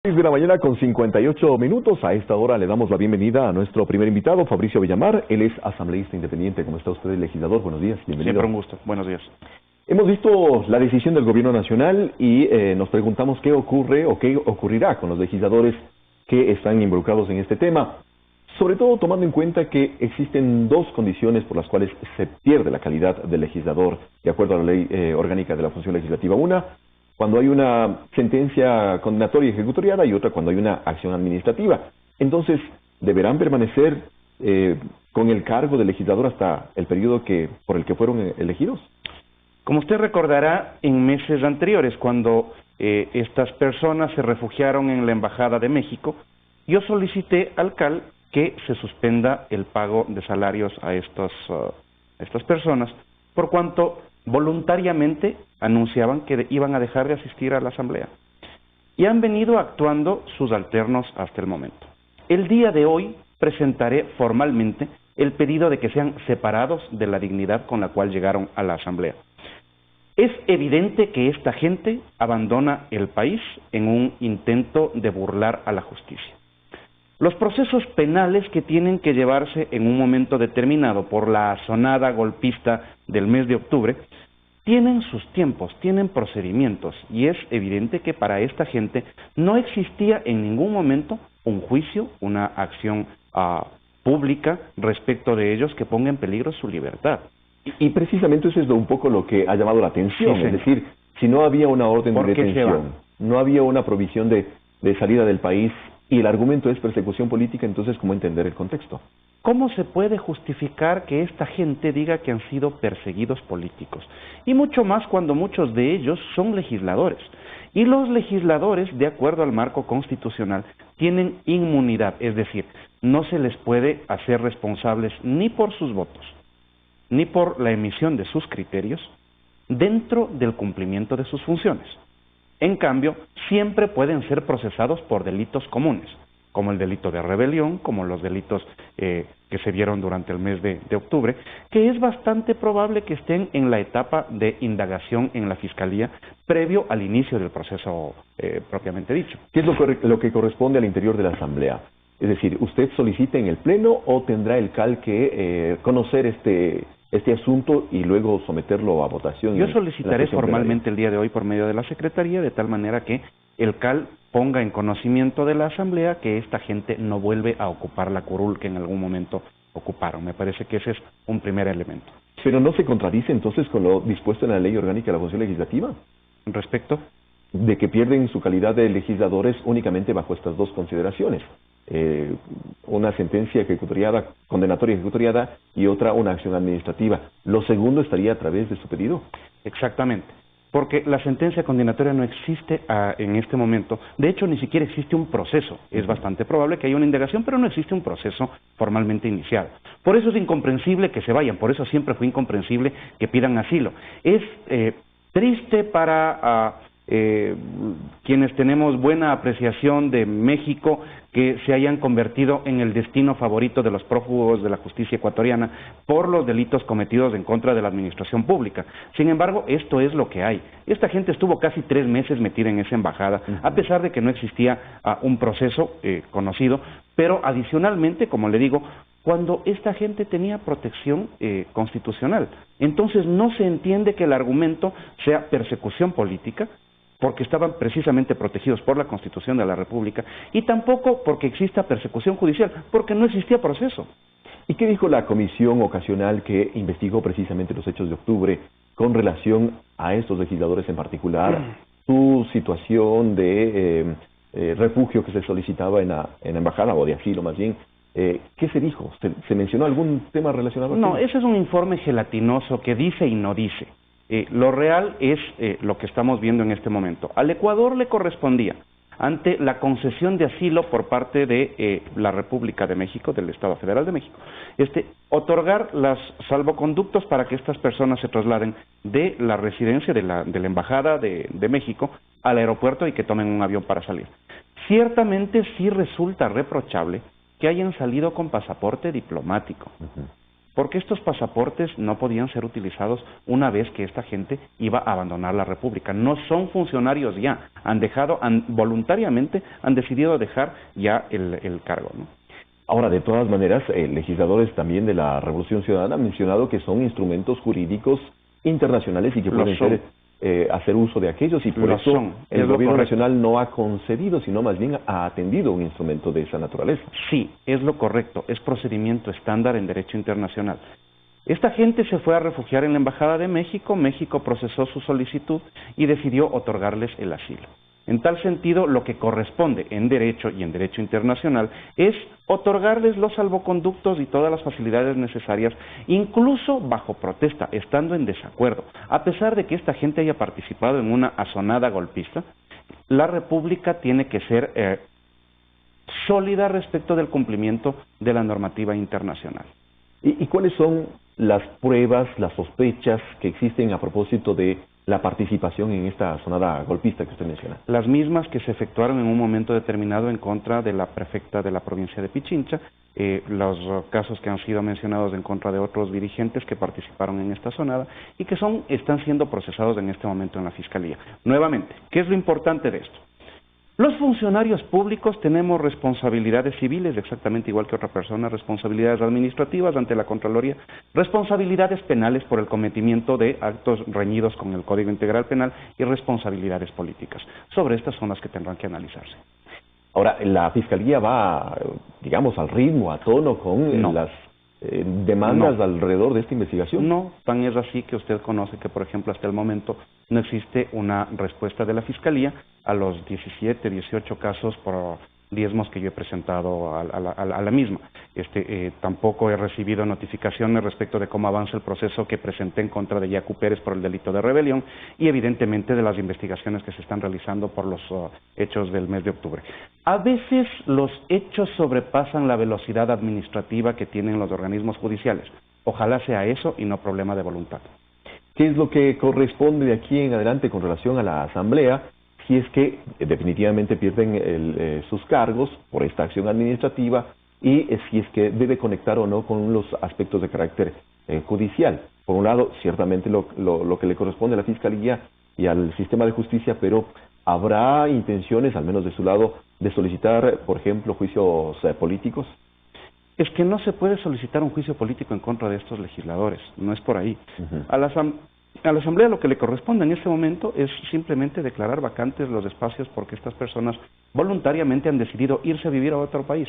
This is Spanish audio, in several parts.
6 de la mañana con 58 minutos. A esta hora le damos la bienvenida a nuestro primer invitado, Fabricio Villamar. Él es asambleísta independiente. ¿Cómo está usted, legislador? Buenos días, bienvenido. Siempre un gusto. Buenos días. Hemos visto la decisión del gobierno nacional y nos preguntamos qué ocurre o qué ocurrirá con los legisladores que están involucrados en este tema. Sobre todo tomando en cuenta que existen dos condiciones por las cuales se pierde la calidad del legislador, de acuerdo a la ley orgánica de la función legislativa. Una, cuando hay una sentencia condenatoria y ejecutoriada, y otra cuando hay una acción administrativa. Entonces, ¿deberán permanecer con el cargo de legislador hasta el periodo por el que fueron elegidos? Como usted recordará, en meses anteriores, cuando estas personas se refugiaron en la Embajada de México, yo solicité al CAL que se suspenda el pago de salarios a estas personas, por cuanto voluntariamente anunciaban que iban a dejar de asistir a la Asamblea. Y han venido actuando sus alternos hasta el momento. El día de hoy presentaré formalmente el pedido de que sean separados de la dignidad con la cual llegaron a la Asamblea. Es evidente que esta gente abandona el país en un intento de burlar a la justicia. Los procesos penales que tienen que llevarse en un momento determinado por la asonada golpista del mes de octubre tienen sus tiempos, tienen procedimientos, y es evidente que para esta gente no existía en ningún momento un juicio, una acción pública respecto de ellos que ponga en peligro su libertad. Y precisamente eso es un poco lo que ha llamado la atención, sí, es decir, si no había una orden de detención, no había una provisión de salida del país, y el argumento es persecución política, entonces, ¿cómo entender el contexto? ¿Cómo se puede justificar que esta gente diga que han sido perseguidos políticos? Y mucho más cuando muchos de ellos son legisladores. Y los legisladores, de acuerdo al marco constitucional, tienen inmunidad, es decir, no se les puede hacer responsables ni por sus votos, ni por la emisión de sus criterios, dentro del cumplimiento de sus funciones. En cambio, siempre pueden ser procesados por delitos comunes, como el delito de rebelión, como los delitos que se dieron durante el mes de octubre, que es bastante probable que estén en la etapa de indagación en la Fiscalía previo al inicio del proceso propiamente dicho. ¿Qué es lo que corresponde al interior de la Asamblea? Es decir, ¿usted solicita en el Pleno o tendrá el CAL que conocer este asunto y luego someterlo a votación? Yo solicitaré formalmente el día de hoy por medio de la Secretaría, de tal manera que el CAL ponga en conocimiento de la Asamblea que esta gente no vuelve a ocupar la curul que en algún momento ocuparon. Me parece que ese es un primer elemento. ¿Pero no se contradice entonces con lo dispuesto en la Ley Orgánica de la Función Legislativa? ¿Respecto? De que pierden su calidad de legisladores únicamente bajo estas dos consideraciones. Una sentencia condenatoria ejecutoriada y otra una acción administrativa. ¿Lo segundo estaría a través de su pedido? Exactamente, porque la sentencia condenatoria no existe en este momento. De hecho, ni siquiera existe un proceso. Es bastante probable que haya una indagación, pero no existe un proceso formalmente iniciado. Por eso es incomprensible que se vayan, por eso siempre fue incomprensible que pidan asilo. Es triste para quienes tenemos buena apreciación de México que se hayan convertido en el destino favorito de los prófugos de la justicia ecuatoriana por los delitos cometidos en contra de la administración pública. Sin embargo, esto es lo que hay. Esta gente estuvo casi 3 meses metida en esa embajada, a pesar de que no existía un proceso conocido, pero adicionalmente, como le digo, cuando esta gente tenía protección constitucional. Entonces no se entiende que el argumento sea persecución política, porque estaban precisamente protegidos por la Constitución de la República, y tampoco porque exista persecución judicial, porque no existía proceso. ¿Y qué dijo la comisión ocasional que investigó precisamente los hechos de octubre con relación a estos legisladores en particular, su situación de refugio que se solicitaba en la embajada, o de asilo más bien? ¿Qué se dijo? ¿Se mencionó algún tema relacionado? No, ese es un informe gelatinoso que dice y no dice. Lo real es lo que estamos viendo en este momento. Al Ecuador le correspondía, ante la concesión de asilo por parte de la República de México, del Estado Federal de México, otorgar los salvoconductos para que estas personas se trasladen de la residencia de la Embajada de México al aeropuerto y que tomen un avión para salir. Ciertamente sí resulta reprochable que hayan salido con pasaporte diplomático. porque estos pasaportes no podían ser utilizados una vez que esta gente iba a abandonar la República. No son funcionarios ya, voluntariamente han decidido dejar ya el cargo, ¿no? Ahora, de todas maneras, legisladores también de la Revolución Ciudadana han mencionado que son instrumentos jurídicos internacionales y que pueden hacer uso de aquellos, y por eso el gobierno nacional no ha concedido, sino más bien ha atendido un instrumento de esa naturaleza. Sí, es lo correcto, es procedimiento estándar en derecho internacional. Esta gente se fue a refugiar en la Embajada de México, México procesó su solicitud y decidió otorgarles el asilo. En tal sentido, lo que corresponde en derecho y en derecho internacional es otorgarles los salvoconductos y todas las facilidades necesarias, incluso bajo protesta, estando en desacuerdo. A pesar de que esta gente haya participado en una asonada golpista, la República tiene que ser sólida respecto del cumplimiento de la normativa internacional. ¿Y cuáles son las pruebas, las sospechas que existen a propósito de la participación en esta sonada golpista que usted menciona? Las mismas que se efectuaron en un momento determinado en contra de la prefecta de la provincia de Pichincha, los casos que han sido mencionados en contra de otros dirigentes que participaron en esta sonada y que están siendo procesados en este momento en la Fiscalía. Nuevamente, ¿qué es lo importante de esto? Los funcionarios públicos tenemos responsabilidades civiles, exactamente igual que otra persona, responsabilidades administrativas ante la Contraloría, responsabilidades penales por el cometimiento de actos reñidos con el Código Integral Penal y responsabilidades políticas. Sobre estas son las que tendrán que analizarse. Ahora, ¿la Fiscalía va, digamos, al ritmo, a tono con las demandas alrededor de esta investigación? No, tan es así que usted conoce que, por ejemplo, hasta el momento no existe una respuesta de la Fiscalía a los 17, 18 casos por diezmos que yo he presentado a la misma. Tampoco he recibido notificaciones respecto de cómo avanza el proceso que presenté en contra de Yacu Pérez por el delito de rebelión y evidentemente de las investigaciones que se están realizando por los hechos del mes de octubre. A veces los hechos sobrepasan la velocidad administrativa que tienen los organismos judiciales. Ojalá sea eso y no problema de voluntad. ¿Qué es lo que corresponde de aquí en adelante con relación a la Asamblea si es que definitivamente pierden sus cargos por esta acción administrativa y si es que debe conectar o no con los aspectos de carácter judicial? Por un lado, ciertamente lo que le corresponde a la Fiscalía y al sistema de justicia, pero ¿habrá intenciones, al menos de su lado, de solicitar, por ejemplo, juicios políticos? Es que no se puede solicitar un juicio político en contra de estos legisladores, no es por ahí. A la Asamblea lo que le corresponde en este momento es simplemente declarar vacantes los espacios porque estas personas voluntariamente han decidido irse a vivir a otro país.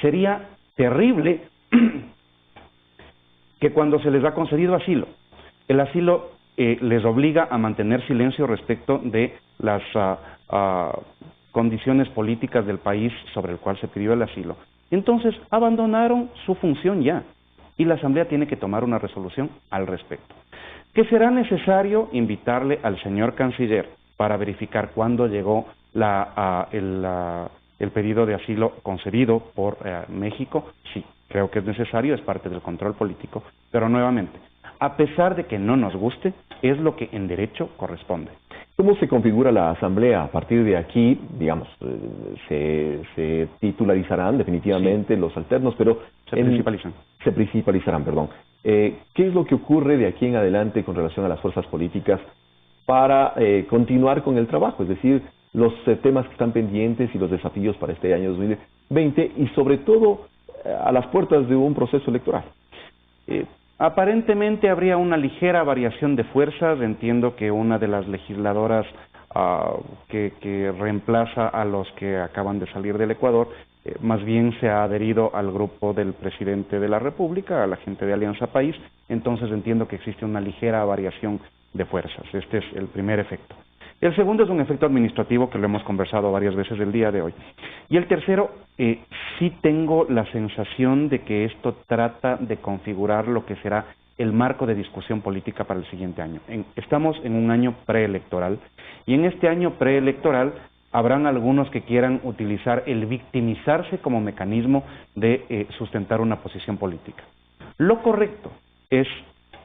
Sería terrible que cuando se les ha concedido asilo, el asilo les obliga a mantener silencio respecto de las condiciones políticas del país sobre el cual se pidió el asilo. Entonces abandonaron su función ya y la Asamblea tiene que tomar una resolución al respecto. Que será necesario invitarle al señor canciller para verificar cuándo llegó el pedido de asilo concedido por México. Sí, creo que es necesario, es parte del control político, pero nuevamente, a pesar de que no nos guste, es lo que en derecho corresponde. ¿Cómo se configura la Asamblea? A partir de aquí, digamos, se titularizarán definitivamente los alternos, pero... Se principalizarán, perdón. ¿Qué es lo que ocurre de aquí en adelante con relación a las fuerzas políticas para continuar con el trabajo? Es decir, los temas que están pendientes y los desafíos para este año 2020 y sobre todo a las puertas de un proceso electoral. Aparentemente habría una ligera variación de fuerzas. Entiendo que una de las legisladoras que reemplaza a los que acaban de salir del Ecuador, más bien se ha adherido al grupo del presidente de la República, a la gente de Alianza País. Entonces entiendo que existe una ligera variación de fuerzas. Este es el primer efecto. El segundo es un efecto administrativo que lo hemos conversado varias veces el día de hoy. Y el tercero, sí tengo la sensación de que esto trata de configurar lo que será el marco de discusión política para el siguiente año. Estamos en un año preelectoral y en este año preelectoral habrán algunos que quieran utilizar el victimizarse como mecanismo de sustentar una posición política. Lo correcto es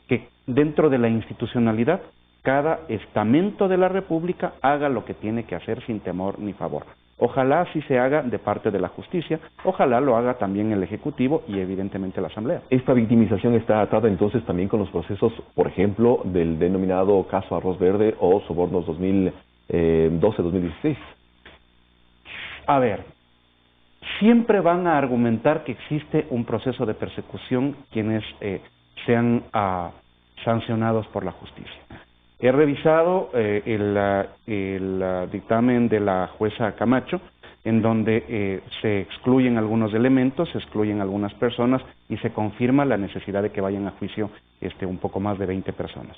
que dentro de la institucionalidad cada estamento de la República haga lo que tiene que hacer sin temor ni favor. Ojalá así se haga de parte de la justicia, ojalá lo haga también el Ejecutivo y evidentemente la Asamblea. Esta victimización está atada entonces también con los procesos, por ejemplo, del denominado caso Arroz Verde o sobornos 2012-2016. A ver, siempre van a argumentar que existe un proceso de persecución quienes sean sancionados por la justicia. He revisado el dictamen de la jueza Camacho, en donde se excluyen algunos elementos, se excluyen algunas personas y se confirma la necesidad de que vayan a juicio un poco más de 20 personas.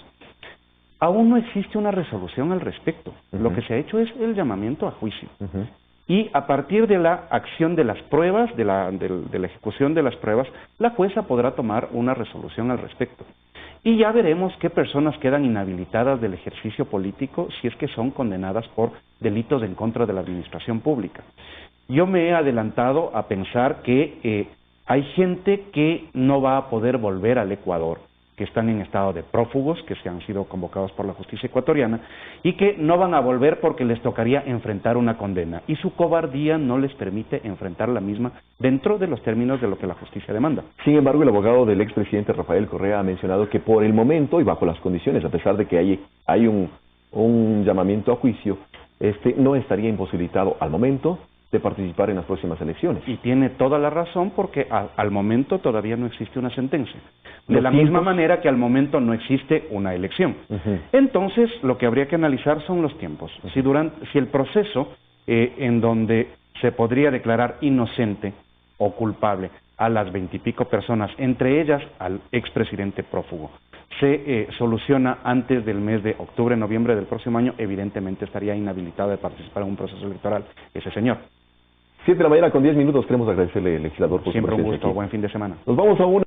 Aún no existe una resolución al respecto. Lo que se ha hecho es el llamamiento a juicio. Y a partir de la acción de las pruebas, de la ejecución de las pruebas, la jueza podrá tomar una resolución al respecto. Y ya veremos qué personas quedan inhabilitadas del ejercicio político si es que son condenadas por delitos en contra de la administración pública. Yo me he adelantado a pensar que hay gente que no va a poder volver al Ecuador, que están en estado de prófugos, que se han sido convocados por la justicia ecuatoriana, y que no van a volver porque les tocaría enfrentar una condena, y su cobardía no les permite enfrentar la misma dentro de los términos de lo que la justicia demanda. Sin embargo, el abogado del expresidente Rafael Correa ha mencionado que por el momento y bajo las condiciones, a pesar de que hay un llamamiento a juicio, no estaría imposibilitado al momento de participar en las próximas elecciones. Y tiene toda la razón porque al momento todavía no existe una sentencia. De la misma manera que al momento no existe una elección. Entonces, lo que habría que analizar son los tiempos. Si el proceso en donde se podría declarar inocente o culpable a las 20 y pico personas, entre ellas al expresidente prófugo, se soluciona antes del mes de octubre, noviembre del próximo año, evidentemente estaría inhabilitado de participar en un proceso electoral ese señor. 7 de la mañana con 10 minutos, queremos agradecerle, legislador, por su presencia. Siempre un gusto, aquí. buen fin de semana. Nos vamos a una